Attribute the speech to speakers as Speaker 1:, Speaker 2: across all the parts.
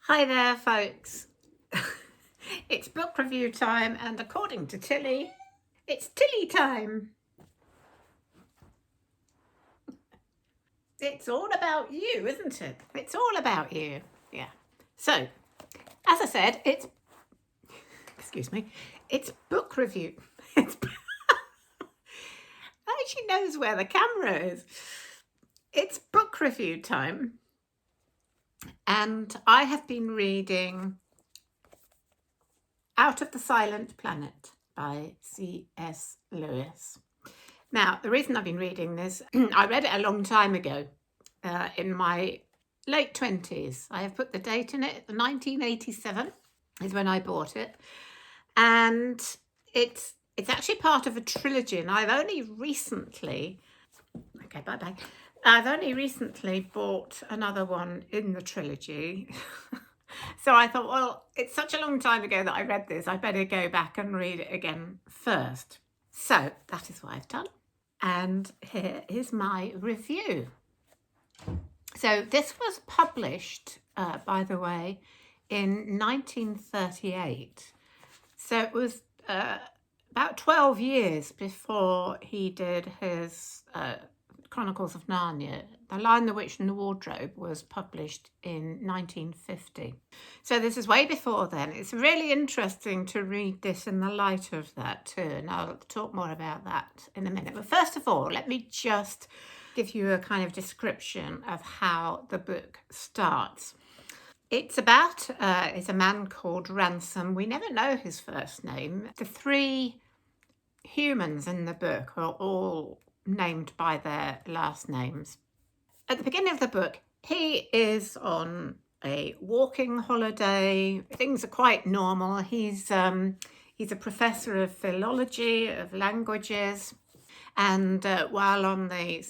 Speaker 1: Hi there, folks. It's book review time, and according to Tilly, it's Tilly time. It's all about you, isn't it? It's all about you. Yeah. So, as I said, excuse me, it's book review. It's she knows where the camera is. It's book review time, and I have been reading Out of the Silent Planet by C.S. Lewis. Now, the reason I've been reading this, I read it a long time ago, in my late 20s. I have put the date in it, 1987 is when I bought it. And it's actually part of a trilogy, and I've only recently, okay, bye-bye. I've only recently bought another one in the trilogy. So I thought, well, it's such a long time ago that I read this, I better go back and read it again first. So that is what I've done. And here is my review. So this was published, by the way, in 1938. So it was about 12 years before he did his Chronicles of Narnia. The Lion, the Witch and the Wardrobe was published in 1950. So this is way before then. It's really interesting to read this in the light of that too, and I'll talk more about that in a minute. But first of all, let me just give you a kind of description of how the book starts. It's about it's a man called Ransom. We never know his first name. The three humans in the book are all named by their last names. At the beginning of the book, he is on a walking holiday. Things are quite normal. He's a professor of philology, of languages, and while on the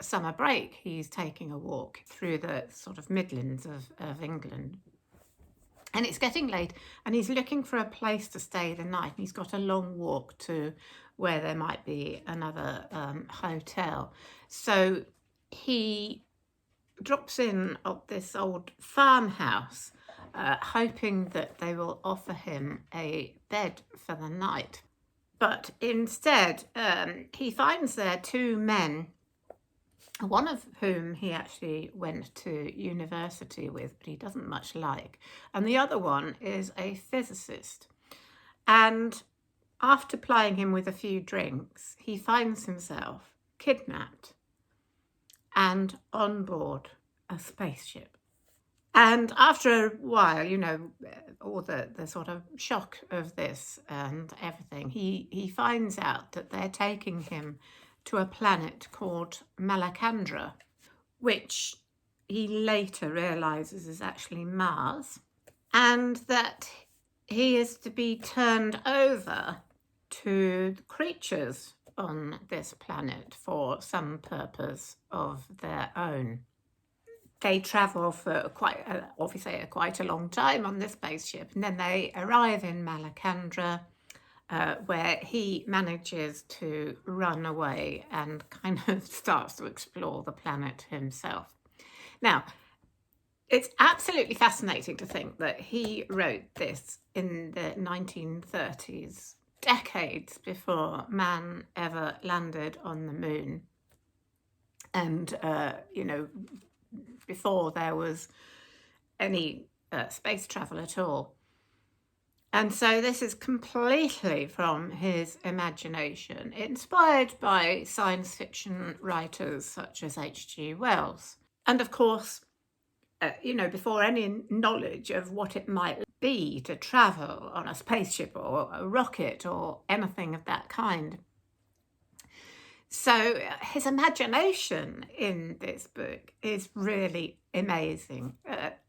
Speaker 1: summer break, he's taking a walk through the sort of Midlands of England. And it's getting late, and he's looking for a place to stay the night. He's got a long walk to where there might be another hotel. So he drops in at this old farmhouse, hoping that they will offer him a bed for the night. But instead, he finds there two men, one of whom he actually went to university with, but he doesn't much like. And the other one is a physicist. And after plying him with a few drinks, he finds himself kidnapped and on board a spaceship. And after a while, all the sort of shock of this and everything, he finds out that they're taking him to a planet called Malacandra, which he later realizes is actually Mars, and that he is to be turned over to the creatures on this planet for some purpose of their own. They travel for quite a long time on this spaceship, and then they arrive in Malacandra, where he manages to run away and kind of starts to explore the planet himself. Now, it's absolutely fascinating to think that he wrote this in the 1930s, decades before man ever landed on the moon. And, before there was any space travel at all. And so this is completely from his imagination, inspired by science fiction writers such as H.G. Wells. And of course, before any knowledge of what it might be to travel on a spaceship or a rocket or anything of that kind. So his imagination in this book is really amazing.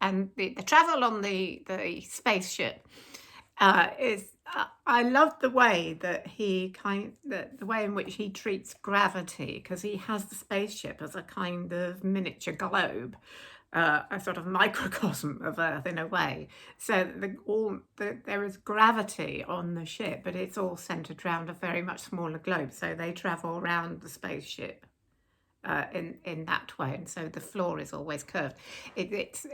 Speaker 1: And the travel on the spaceship is, I love the way that the way in which he treats gravity, because he has the spaceship as a kind of miniature globe, a sort of microcosm of Earth in a way. So there is gravity on the ship, but it's all centered around a very much smaller globe. So they travel around the spaceship in that way, and so the floor is always curved. It's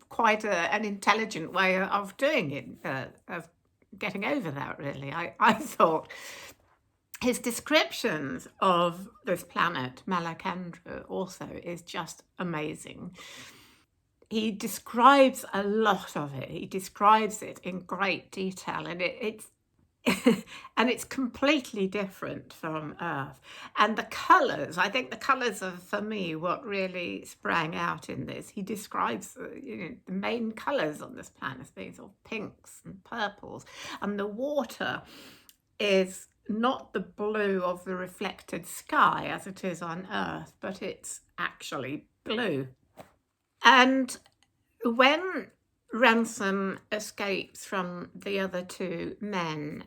Speaker 1: quite an intelligent way of doing it, of getting over that, really. I thought his descriptions of this planet, Malacandra, also is just amazing. He describes a lot of it. He describes it in great detail, and it's and it's completely different from Earth. And the colours, I think the colours are, for me, what really sprang out in this. He describes the main colours on this planet as being sort of pinks and purples, and the water is not the blue of the reflected sky as it is on Earth, but it's actually blue. And when Ransom escapes from the other two men,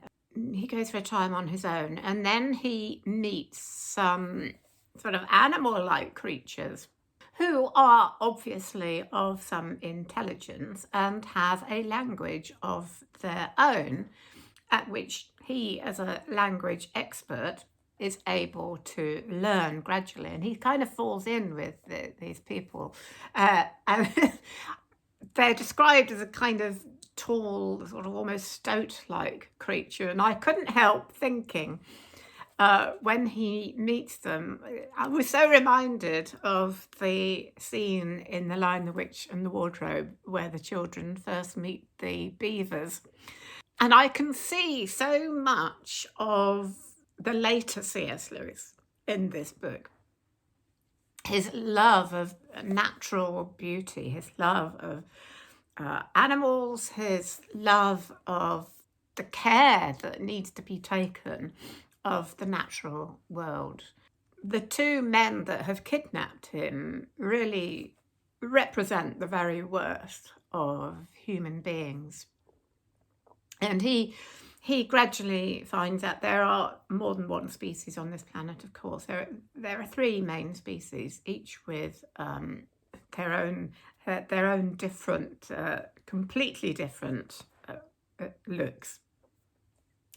Speaker 1: he goes for a time on his own, and then he meets some sort of animal-like creatures who are obviously of some intelligence and have a language of their own, at which he, as a language expert, is able to learn gradually. And he kind of falls in with these people. And they're described as a kind of tall, sort of almost stoat-like creature. And I couldn't help thinking, when he meets them, I was so reminded of the scene in The Lion, the Witch and the Wardrobe, where the children first meet the beavers. And I can see so much of the later C.S. Lewis in this book. His love of natural beauty, his love of animals, his love of the care that needs to be taken of the natural world. The two men that have kidnapped him really represent the very worst of human beings. And he gradually finds out there are more than one species on this planet, of course. There are three main species, each with their own different, completely different looks,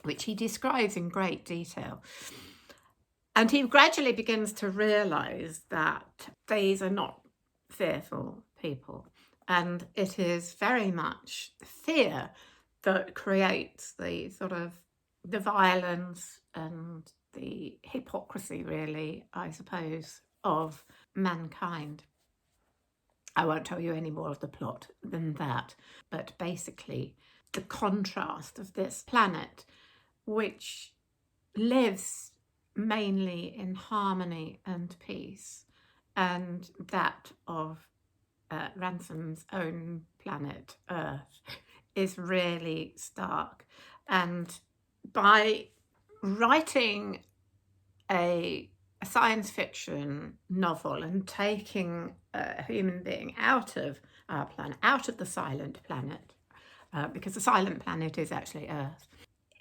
Speaker 1: which he describes in great detail. And he gradually begins to realise that these are not fearful people. And it is very much fear that creates the sort of the violence and the hypocrisy, really, I suppose, of mankind. I won't tell you any more of the plot than that, but basically the contrast of this planet, which lives mainly in harmony and peace, and that of Ransom's own planet, Earth, is really stark. And by writing a science fiction novel and taking a human being out of our planet, out of the silent planet, because the silent planet is actually Earth,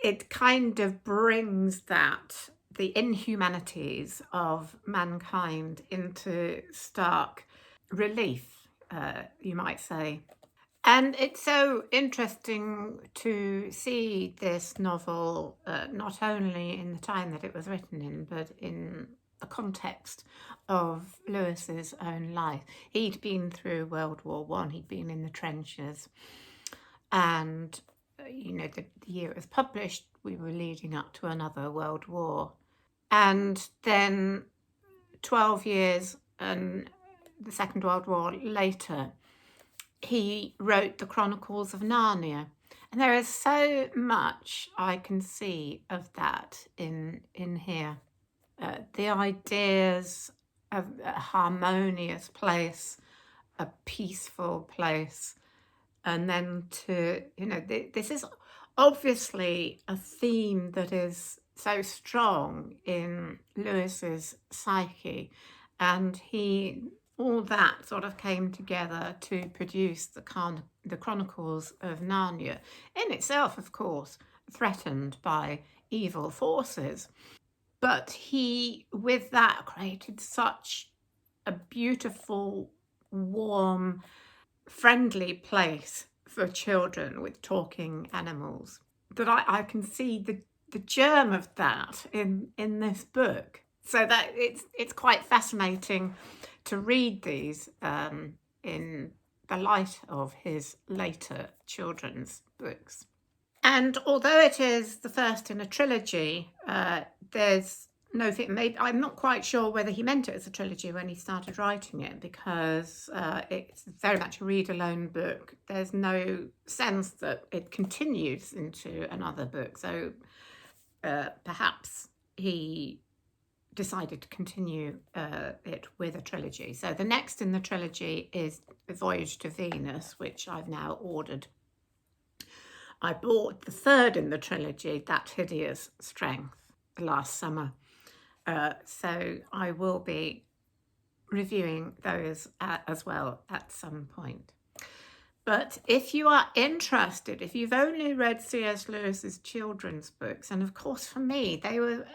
Speaker 1: it kind of brings the inhumanities of mankind into stark relief, you might say. And it's so interesting to see this novel, not only in the time that it was written in, but in the context of Lewis's own life. He'd been through World War I, he'd been in the trenches, and the year it was published, we were leading up to another World War. And then 12 years and the Second World War later, he wrote the Chronicles of Narnia. And there is so much I can see of that in here. The ideas of a harmonious place, a peaceful place, and then this is obviously a theme that is so strong in Lewis's psyche, and all that sort of came together to produce the Chronicles of Narnia, in itself, of course, threatened by evil forces. But he, with that, created such a beautiful, warm, friendly place for children with talking animals that I can see the germ of that in this book. So that it's quite fascinating to read these in the light of his later children's books. And although it is the first in a trilogy, there's no maybe I'm not quite sure whether he meant it as a trilogy when he started writing it, because it's very much a read-alone book. There's no sense that it continues into another book. So perhaps he decided to continue it with a trilogy. So the next in the trilogy is Voyage to Venus, which I've now ordered. I bought the third in the trilogy, That Hideous Strength, last summer. So I will be reviewing those as well at some point. But if you are interested, if you've only read C.S. Lewis's children's books, and of course for me, they were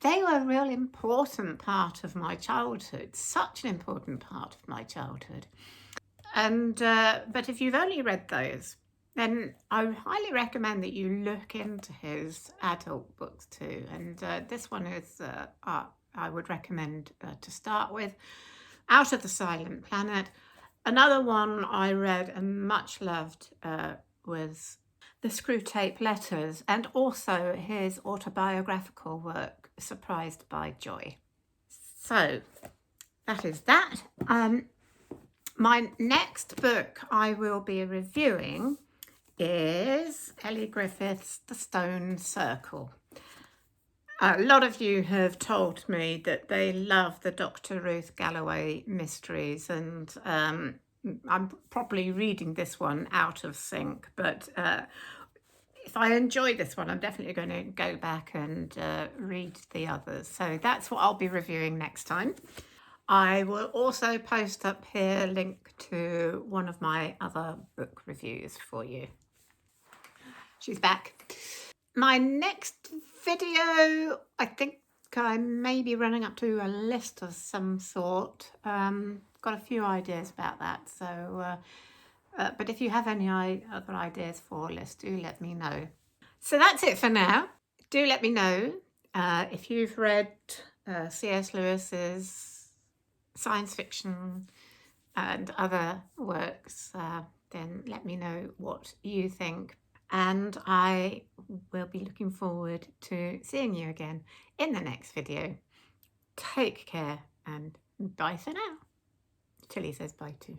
Speaker 1: a real important part of my childhood, such an important part of my childhood. And but if you've only read those, then I highly recommend that you look into his adult books too. And this one is, I would recommend to start with, Out of the Silent Planet. Another one I read and much loved was The Screwtape Letters, and also his autobiographical work, Surprised by Joy. So that is that. My next book I will be reviewing is Ellie Griffith's The Stone Circle. A lot of you have told me that they love the Dr. Ruth Galloway mysteries, and I'm probably reading this one out of sync, but if I enjoy this one, I'm definitely going to go back and read the others. So that's what I'll be reviewing next time. I will also post up here a link to one of my other book reviews for you. She's back. My next video, I think I may be running up to a list of some sort. Got a few ideas about that. So, but if you have any other ideas for a list, do let me know. So that's it for now. Do let me know if you've read C.S. Lewis's science fiction and other works, then let me know what you think. And I will be looking forward to seeing you again in the next video. Take care and bye for now. Tilly says bye too.